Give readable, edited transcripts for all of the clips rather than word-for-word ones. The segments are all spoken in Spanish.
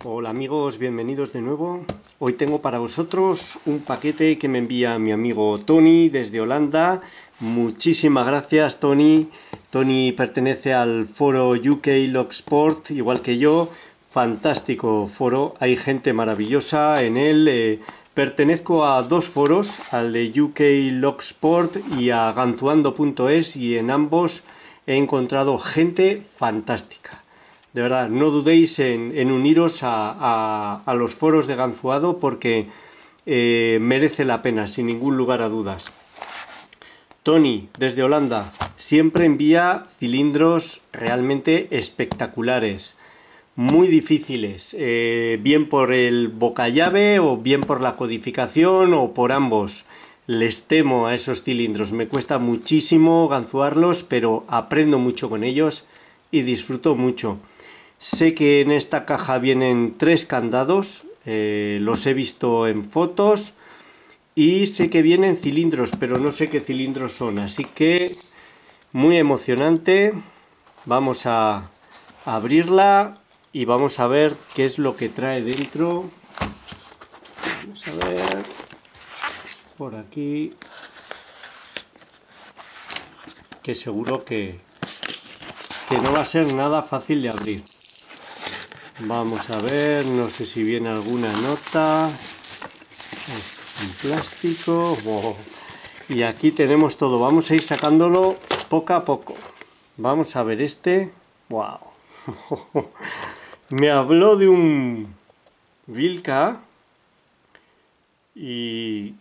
Hola amigos, bienvenidos de nuevo. Hoy tengo para vosotros un paquete que me envía mi amigo Tony desde Holanda. Muchísimas gracias, Tony. Tony pertenece al foro UK Locksport, igual que yo. Fantástico foro, hay gente maravillosa en él. Pertenezco a dos foros, al de UK Locksport y a ganzuando.es, y en ambos he encontrado gente fantástica. De verdad, no dudéis en uniros a los foros de Ganzuado porque merece la pena, sin ningún lugar a dudas. Tony, desde Holanda, siempre envía cilindros realmente espectaculares, muy difíciles, bien por el boca llave o bien por la codificación o por ambos. Les temo a esos cilindros, me cuesta muchísimo ganzuarlos, pero aprendo mucho con ellos y disfruto mucho. Sé que en esta caja vienen 3 candados, los he visto en fotos, y sé que vienen cilindros, pero no sé qué cilindros son, así que muy emocionante. Vamos a abrirla y vamos a ver qué es lo que trae dentro. Vamos a ver por aquí, que seguro que no va a ser nada fácil de abrir. Vamos a ver, no sé si viene alguna nota. Esto es un plástico. Wow. Y aquí tenemos todo. Vamos a ir sacándolo poco a poco. Vamos a ver este. Wow. Me habló de un Vilca y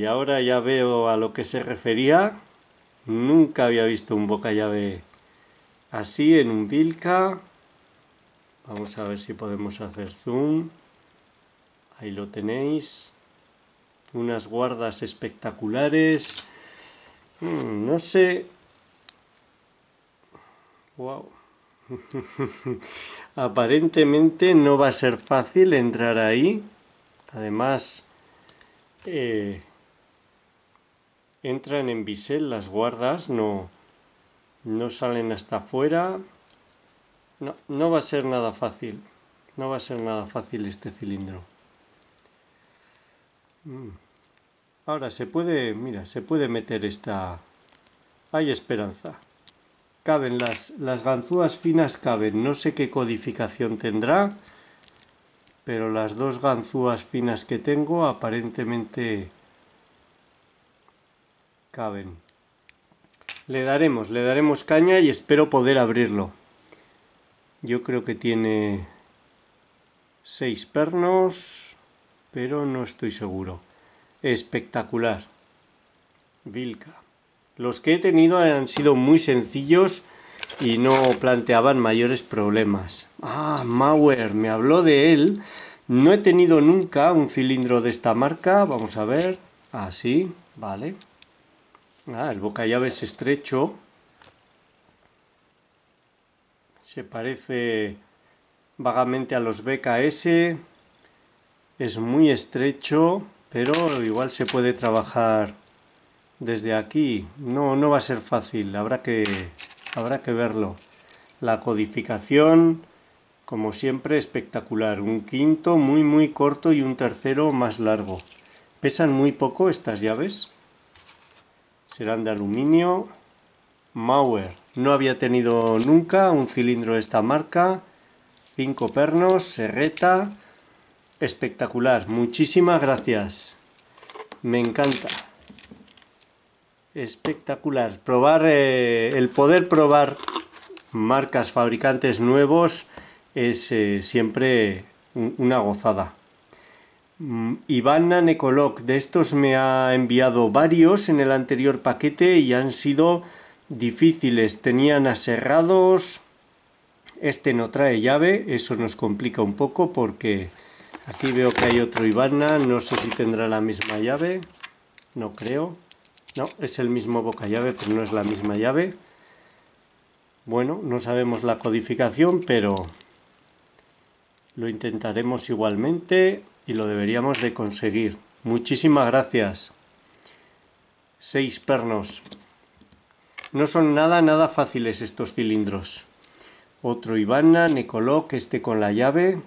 ahora ya veo a lo que se refería. Nunca había visto un boca llave así en un Vilca. Vamos a ver si podemos hacer zoom. Ahí lo tenéis. Unas guardas espectaculares. No sé. Wow. Aparentemente no va a ser fácil entrar ahí. Además, entran en bisel las guardas, no salen hasta afuera. No va a ser nada fácil. No va a ser nada fácil este cilindro. Ahora se puede, mira, se puede meter esta. Hay esperanza. Caben las ganzúas finas, caben. No sé qué codificación tendrá, pero las dos ganzúas finas que tengo aparentemente caben. Le daremos caña y espero poder abrirlo. Yo creo que tiene 6 pernos, pero no estoy seguro. Espectacular. Vilca. Los que he tenido han sido muy sencillos y no planteaban mayores problemas. Mauer, me habló de él. No he tenido nunca un cilindro de esta marca. Vamos a ver. Sí, vale. El bocallave es estrecho. Se parece vagamente a los BKS. Es muy estrecho, pero igual se puede trabajar desde aquí. No va a ser fácil, habrá que verlo. La codificación, como siempre, espectacular. Un quinto muy corto y un tercero más largo. Pesan muy poco estas llaves. Serán de aluminio. Mauer. No había tenido nunca un cilindro de esta marca. 5 pernos, serreta. Espectacular. Muchísimas gracias. Me encanta. Espectacular. El poder probar marcas, fabricantes nuevos es siempre una gozada. Ivana Nekolok, de estos me ha enviado varios en el anterior paquete y han sido difíciles. Tenían aserrados. Este no trae llave, eso nos complica un poco porque aquí veo que hay otro Ivana, no sé si tendrá la misma llave, no creo. No, es el mismo boca llave, pero no es la misma llave. Bueno, no sabemos la codificación, pero lo intentaremos igualmente y lo deberíamos de conseguir. Muchísimas gracias. 6 pernos. No son nada fáciles estos cilindros. Otro Ivana, Nekolok, este con la llave.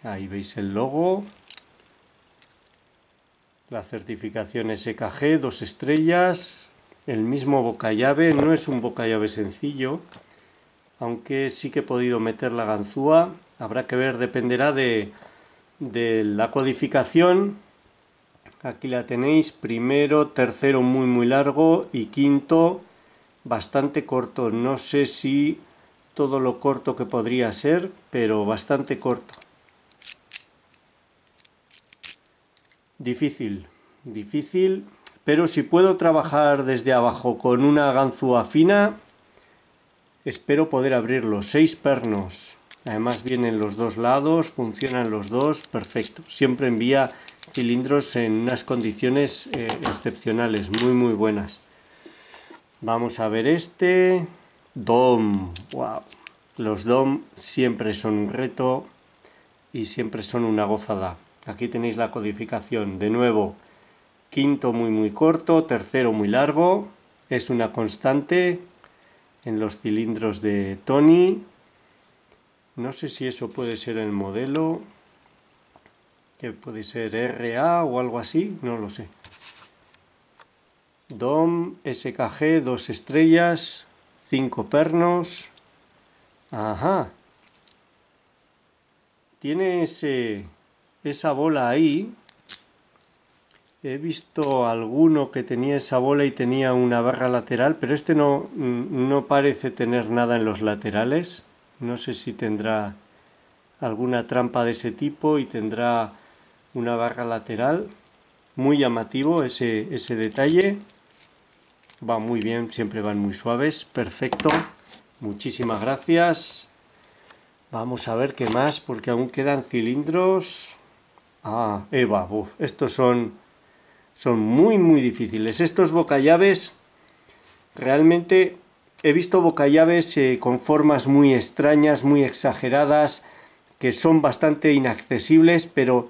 Ahí veis el logo. La certificación SKG, 2 estrellas. El mismo bocallave, no es un bocallave sencillo, aunque sí que he podido meter la ganzúa. Habrá que ver, dependerá de la codificación. Aquí la tenéis, primero, tercero muy largo y quinto bastante corto. No sé si todo lo corto que podría ser, pero bastante corto. Difícil, difícil, pero si puedo trabajar desde abajo con una ganzúa fina, espero poder abrirlo. 6 pernos. Además vienen los dos lados, funcionan los dos, perfecto. Siempre envía cilindros en unas condiciones excepcionales, muy buenas. Vamos a ver este. DOM. Wow. Los DOM siempre son un reto y siempre son una gozada. Aquí tenéis la codificación. De nuevo, quinto muy corto, tercero muy largo. Es una constante en los cilindros de Tony. No sé si eso puede ser el modelo, que puede ser RA o algo así, no lo sé. DOM, SKG, 2 estrellas, 5 pernos. Ajá. Tiene esa bola ahí. He visto alguno que tenía esa bola y tenía una barra lateral, pero este no parece tener nada en los laterales. No sé si tendrá alguna trampa de ese tipo y tendrá una barra lateral. Muy llamativo ese detalle. Va muy bien, siempre van muy suaves. Perfecto. Muchísimas gracias. Vamos a ver qué más, porque aún quedan cilindros. Ah, Eva, estos son muy difíciles. Estos bocallaves, realmente he visto bocallaves con formas muy extrañas, muy exageradas, que son bastante inaccesibles, pero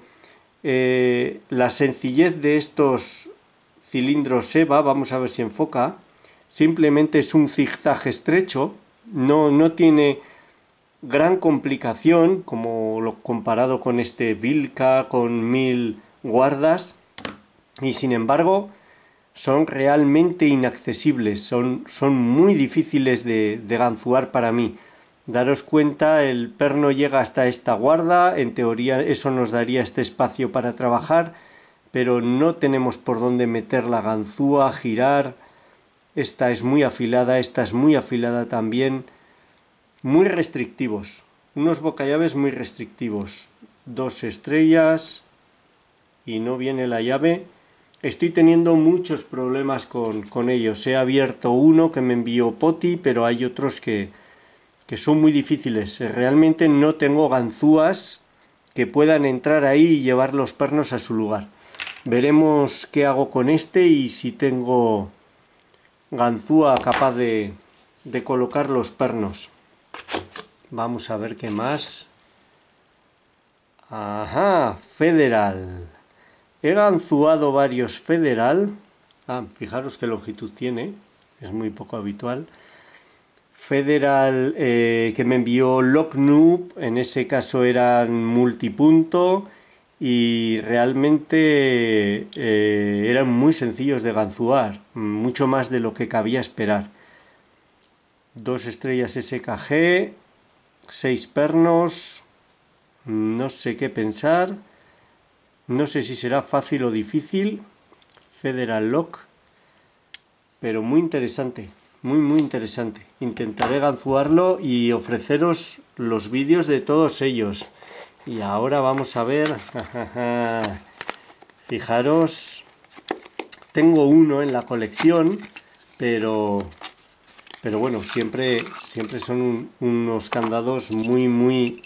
la sencillez de estos cilindros Eva, vamos a ver si enfoca, simplemente es un zigzag estrecho, no tiene gran complicación como lo comparado con este Vilca con 1000 guardas, y sin embargo son realmente inaccesibles, son muy difíciles de ganzuar para mí. Daros cuenta, el perno llega hasta esta guarda, en teoría eso nos daría este espacio para trabajar, pero no tenemos por dónde meter la ganzúa, girar. Esta es muy afilada, esta es muy afilada también. Muy restrictivos, unos bocallaves muy restrictivos. 2 estrellas y no viene la llave. Estoy teniendo muchos problemas con ellos. He abierto uno que me envió Poti, pero hay otros que son muy difíciles. Realmente no tengo ganzúas que puedan entrar ahí y llevar los pernos a su lugar. Veremos qué hago con este y si tengo ganzúa capaz de colocar los pernos. Vamos a ver qué más. Ajá, Federal. He ganzuado varios Federal. Fijaros qué longitud tiene. Es muy poco habitual. Federal que me envió Locknoob. En ese caso eran multipunto. Y realmente eran muy sencillos de ganzuar. Mucho más de lo que cabía esperar. 2 estrellas SKG. 6 pernos. No sé qué pensar. No sé si será fácil o difícil. Federal Lock. Pero muy interesante. Muy interesante. Intentaré ganzuarlo y ofreceros los vídeos de todos ellos. Y ahora vamos a ver. Fijaros. Tengo uno en la colección. Pero bueno, siempre son unos candados muy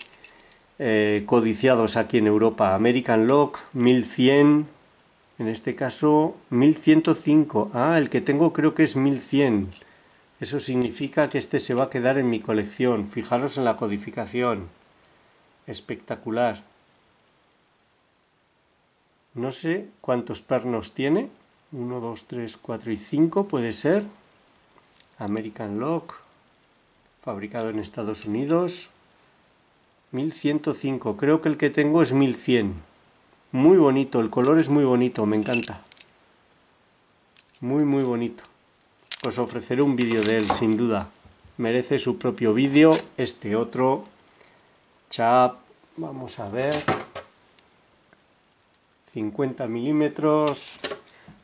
codiciados aquí en Europa. American Lock 1100, en este caso 1105. El que tengo creo que es 1100. Eso significa que este se va a quedar en mi colección. Fijaros en la codificación. Espectacular. No sé cuántos pernos tiene. 1, 2, 3, 4 y 5 puede ser. American Lock, fabricado en Estados Unidos. 1105. Creo que el que tengo es 1100. Muy bonito, el color es muy bonito, me encanta. Muy, muy bonito. Os ofreceré un vídeo de él, sin duda. Merece su propio vídeo. Este otro chap, vamos a ver. 50 milímetros.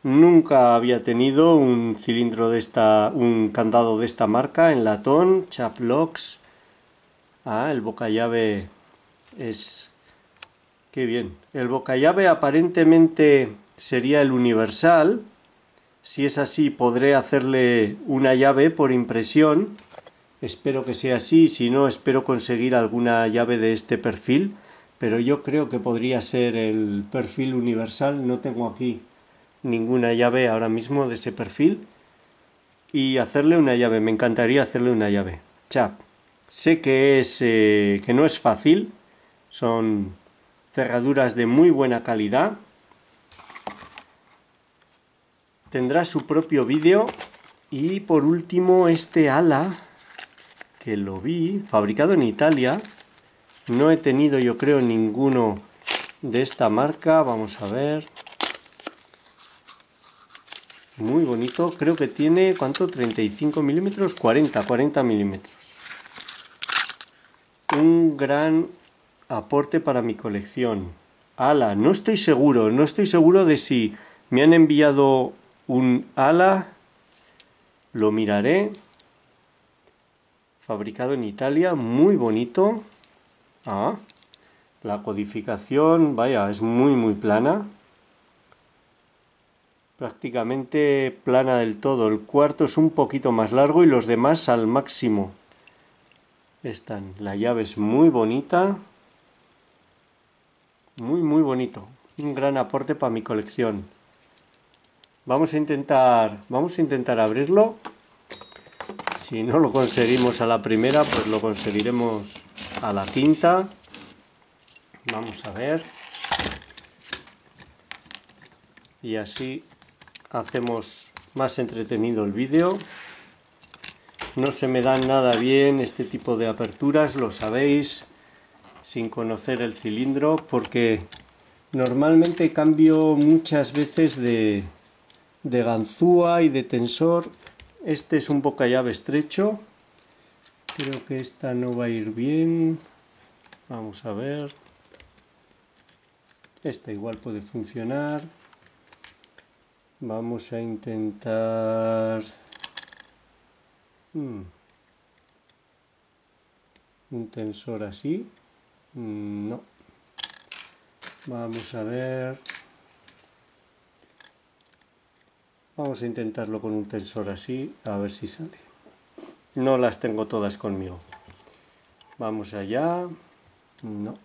Nunca había tenido un cilindro de esta, un candado de esta marca en latón, Chap Locks. Ah, el bocallave es... Qué bien. El bocallave aparentemente sería el universal. Si es así, podré hacerle una llave por impresión. Espero que sea así, si no, espero conseguir alguna llave de este perfil. Pero yo creo que podría ser el perfil universal. No tengo aquí ninguna llave ahora mismo de ese perfil. Y hacerle una llave, me encantaría hacerle una llave. Chap, sé que que no es fácil. Son cerraduras de muy buena calidad. Tendrá su propio vídeo. Y por último este ala, que lo vi, fabricado en Italia. No he tenido, yo creo, ninguno de esta marca. Vamos a ver. Muy bonito. Creo que tiene, ¿cuánto? 35 milímetros, 40 milímetros. Un gran aporte para mi colección. Ala, no estoy seguro de si me han enviado un ala. Lo miraré. Fabricado en Italia, muy bonito. Ah, la codificación, vaya, es muy plana. Prácticamente plana del todo. El cuarto es un poquito más largo y los demás al máximo. La llave es muy bonita. Muy bonito. Un gran aporte para mi colección. Vamos a intentar abrirlo. Si no lo conseguimos a la primera, pues lo conseguiremos a la quinta. Vamos a ver. Y así hacemos más entretenido el vídeo. No se me dan nada bien este tipo de aperturas, lo sabéis, sin conocer el cilindro, porque normalmente cambio muchas veces de ganzúa y de tensor. Este es un bocallave estrecho. Creo que esta no va a ir bien. Vamos a ver. Esta igual puede funcionar. Vamos a intentar... un tensor así. No. Vamos a ver. Vamos a intentarlo con un tensor así, a ver si sale. No las tengo todas conmigo. Vamos allá. No,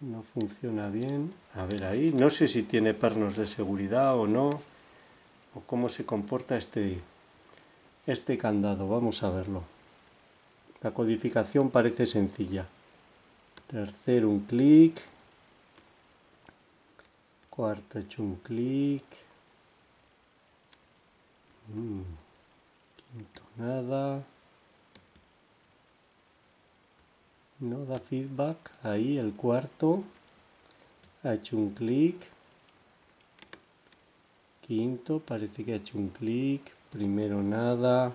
no funciona bien. A ver ahí. No sé si tiene pernos de seguridad o no. O cómo se comporta este candado. Vamos a verlo. La codificación parece sencilla. Tercero un clic. Cuarto hecho un clic. Quinto nada. No da feedback. Ahí el cuarto. Ha hecho un clic. Quinto parece que ha hecho un clic. Primero nada.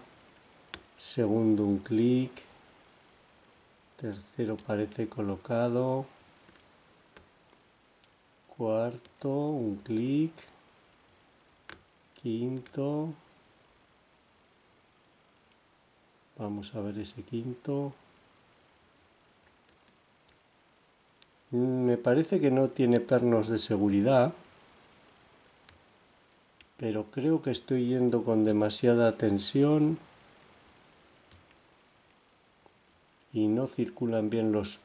Segundo un clic. Tercero parece colocado. Cuarto un clic. Quinto. Vamos a ver ese quinto. Me parece que no tiene pernos de seguridad. Pero creo que estoy yendo con demasiada tensión. Y no circulan bien los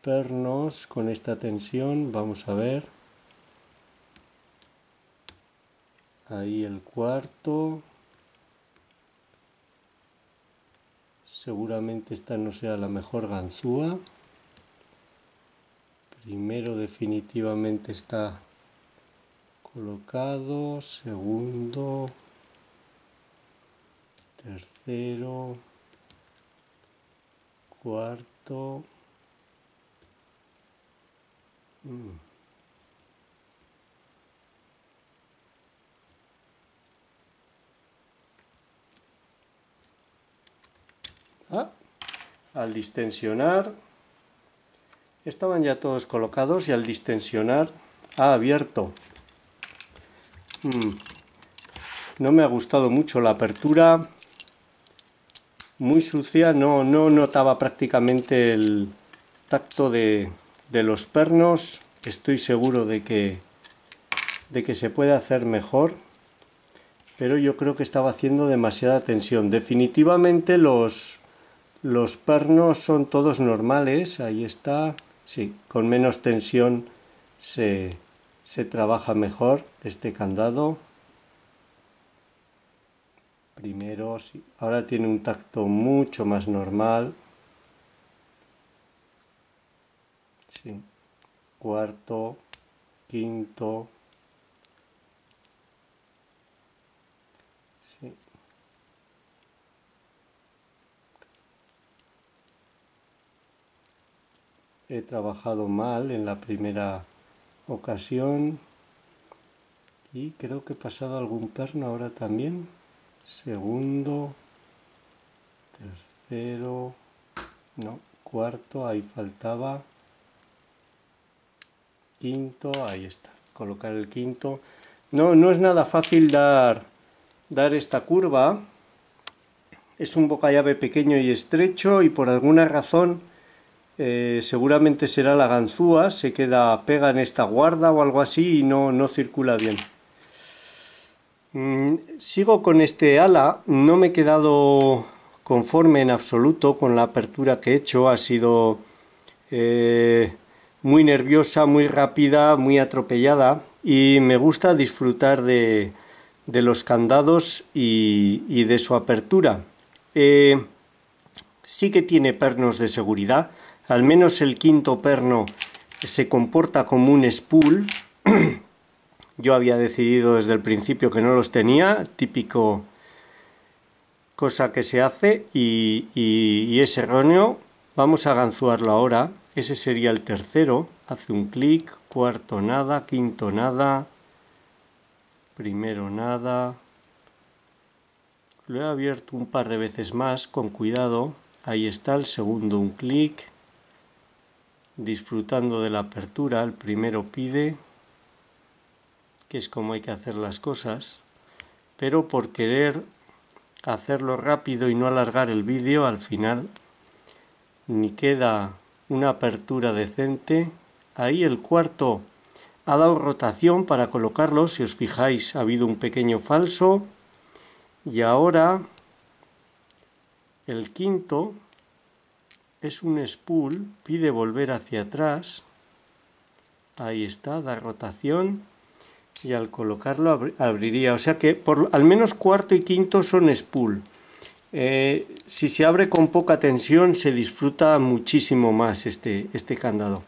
pernos con esta tensión. Vamos a ver. Ahí el cuarto. Seguramente esta no sea la mejor ganzúa. Primero definitivamente está colocado. Segundo. Tercero. Cuarto. Al distensionar, estaban ya todos colocados y al distensionar ha abierto. No me ha gustado mucho la apertura, muy sucia, no notaba prácticamente el tacto de los pernos. Estoy seguro de que se puede hacer mejor, pero yo creo que estaba haciendo demasiada tensión. Definitivamente los pernos son todos normales, ahí está, sí, con menos tensión se trabaja mejor este candado. Primero, sí, ahora tiene un tacto mucho más normal. Sí. Cuarto, quinto. Sí. He trabajado mal en la primera ocasión y creo que he pasado algún perno ahora también. Segundo, tercero, no, cuarto, ahí faltaba. Quinto, ahí está, colocar el quinto. No es nada fácil dar esta curva. Es un bocallave pequeño y estrecho y por alguna razón, seguramente será la ganzúa, se pega en esta guarda o algo así y no circula bien. Sigo con este ala, no me he quedado conforme en absoluto con la apertura que he hecho, ha sido muy nerviosa, muy rápida, muy atropellada y me gusta disfrutar de los candados y de su apertura. Sí que tiene pernos de seguridad, al menos el quinto perno se comporta como un spool. Yo había decidido desde el principio que no los tenía, típico cosa que se hace y es erróneo. Vamos a ganzuarlo ahora. Ese sería el tercero. Hace un clic, cuarto nada, quinto nada, primero nada. Lo he abierto un par de veces más, con cuidado. Ahí está el segundo, un clic. Disfrutando de la apertura, el primero pide, que es como hay que hacer las cosas, pero por querer hacerlo rápido y no alargar el vídeo, al final ni queda una apertura decente. Ahí el cuarto ha dado rotación para colocarlo, si os fijáis ha habido un pequeño falso, y ahora el quinto es un spool, pide volver hacia atrás, ahí está, da rotación, y al colocarlo abriría, o sea que al menos cuarto y quinto son spool. Si se abre con poca tensión se disfruta muchísimo más este candado.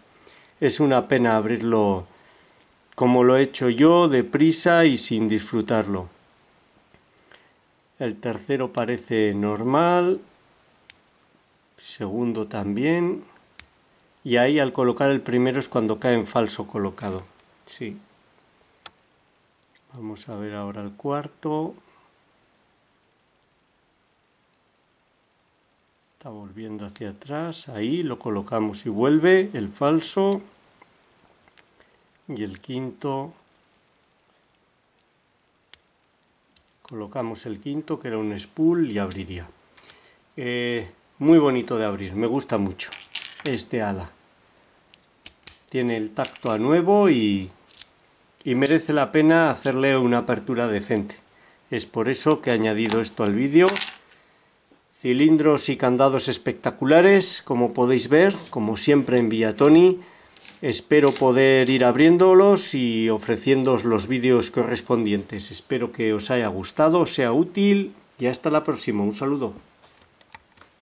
Es una pena abrirlo como lo he hecho yo, deprisa y sin disfrutarlo. El tercero parece normal, segundo también, y ahí al colocar el primero es cuando cae en falso colocado. Sí. Vamos a ver ahora el cuarto. Está volviendo hacia atrás, ahí lo colocamos y vuelve el falso. Y el quinto, colocamos el quinto que era un spool y abriría. Muy bonito de abrir, me gusta mucho este ala. Tiene el tacto a nuevo y merece la pena hacerle una apertura decente. Es por eso que he añadido esto al vídeo. Cilindros y candados espectaculares, como podéis ver, como siempre en Villatoni. Espero poder ir abriéndolos y ofreciéndoos los vídeos correspondientes. Espero que os haya gustado, sea útil y hasta la próxima. Un saludo.